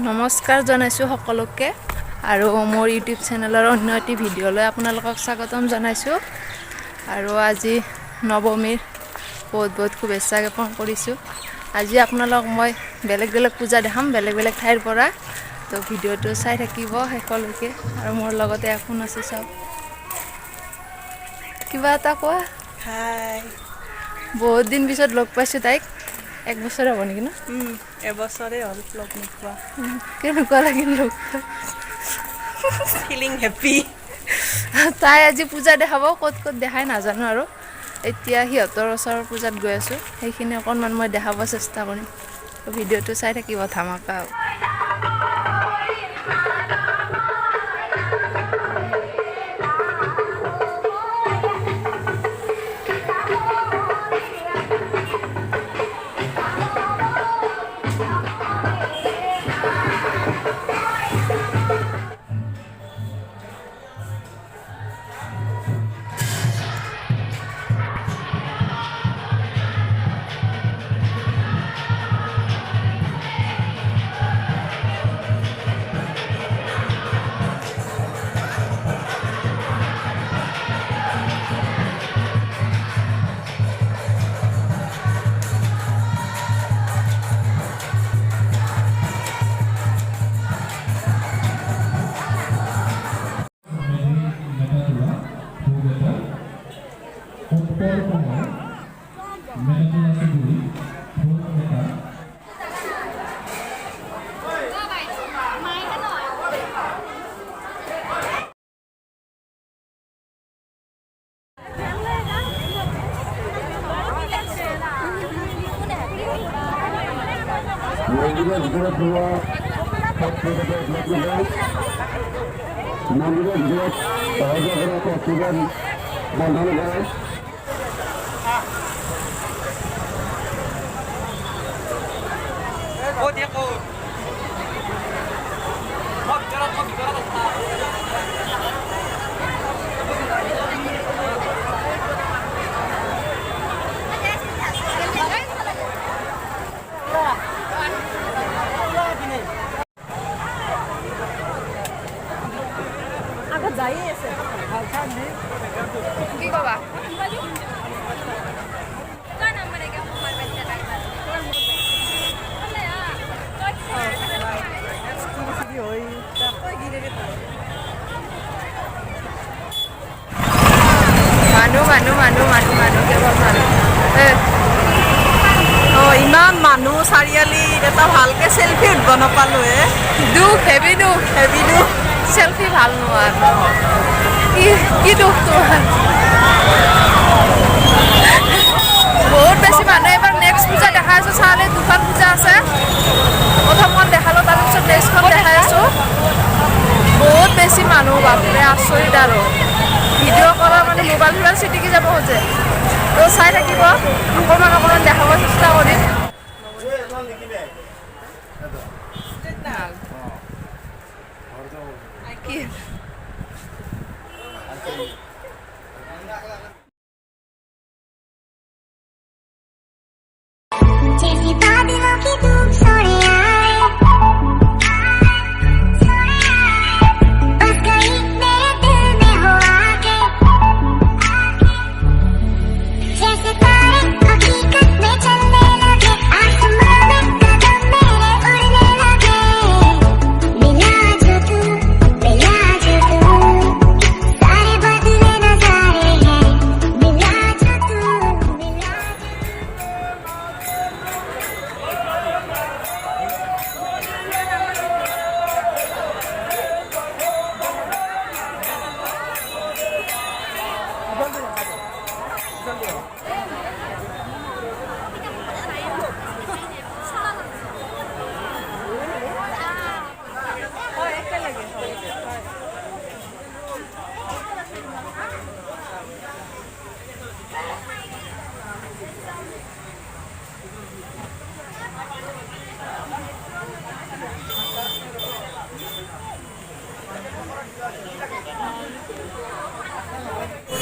নমস্কাৰ জনাইছোঁ সকলোকে আৰু মোৰ ইউটিউব চেনেলৰ অন্য এটি ভিডিঅ'লৈ আপোনালোকক স্বাগতম জনাইছোঁ আৰু আজি নৱমীৰ বহুত শুভেচ্ছা জ্ঞাপন কৰিছোঁ। আজি আপোনালোকক মই বেলেগ পূজা দেখাম বেলেগ ঠাইৰ পৰা, তো ভিডিঅ'টো চাই থাকিব শেষলৈকে আৰু মোৰ লগতে এখন আছে চাওক। কিবা এটা কোৱা। হাই, বহুত দিন পিছত লগ পাইছোঁ তাইক। 1 বছৰ হ'ব নেকি ন? এবছৰে হ'ল লগ নোপোৱা। কেনেকুৱা লাগিল লগ ফিলিং হেপী। তাই আজি পূজা দেখাব, ক'ত দেখাই নাজানো আৰু। এতিয়া সিহঁতৰ ওচৰৰ পূজাত গৈ আছোঁ, সেইখিনি অকণমান মই দেখাব চেষ্টা কৰিম। ভিডিঅ'টো চাই থাকিব ধামাকা। মন্দিৰেৰ ভিতৰে ঢোয়া মন্দিৰেৰ ভিতৰে সহজে কৰে অক্সিজেন বন্ধন কৰে কি ক'বা? মানুহ কেৱল মানুহ। ইমান মানুহ চাৰিআলিত এটা ভালকে চেলফি উঠিব নাপালো। হেভি দুখ চেলফি ভাল নোহোৱা। কি দুখ তোমাৰ? বহুত বেছি মানুহ। এবাৰ নেক্সট পূজা দেখাই আছোঁ। চালে 2খন পূজা আছে। প্ৰথমখন দেখালোঁ, তাৰপিছত নেক্সটখন দেখাই আছোঁ। বহুত বেছি মানুহ, বাপৰে আচৰিত আৰু। ভিডিঅ' কৰাৰ মানে মোবাইল চিটিকি যাব খোজে। তো চাই থাকিব, অকণমান দেখাব চেষ্টা কৰিম। কি जैसे बादलों की धूप सोने आए, बस गई मेरे दिल में हो आके, जैसे तारे हकीकत में चलने लगे।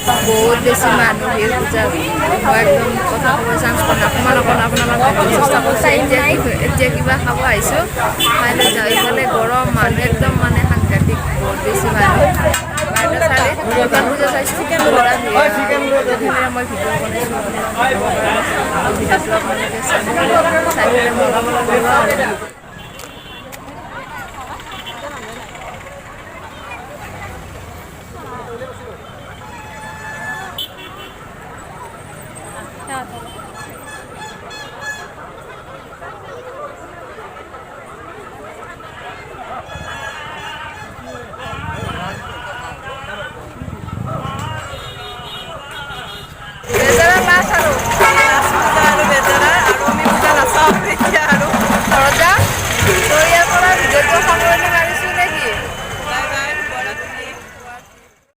বহুত বেছি মানুহ ভিৰ পূজাত মই একদম কথা ক'ব চান্স পোৱা নাই আপোনালোকৰ চেষ্টা কৰিছোঁ এতিয়া কিবা খাব আহিছোঁ খাই লৈ যাওঁ এইফালে গৰম মানুহ একদম মানে সাংঘাতিক বহুত বেছি মানুহ বাইদেউ চালে দোকান পূজা চাইছোঁ মই ভিডিঅ' বনাইছোঁ ভিডিঅ'টো আপোনালোকে চাই পেলাই মজা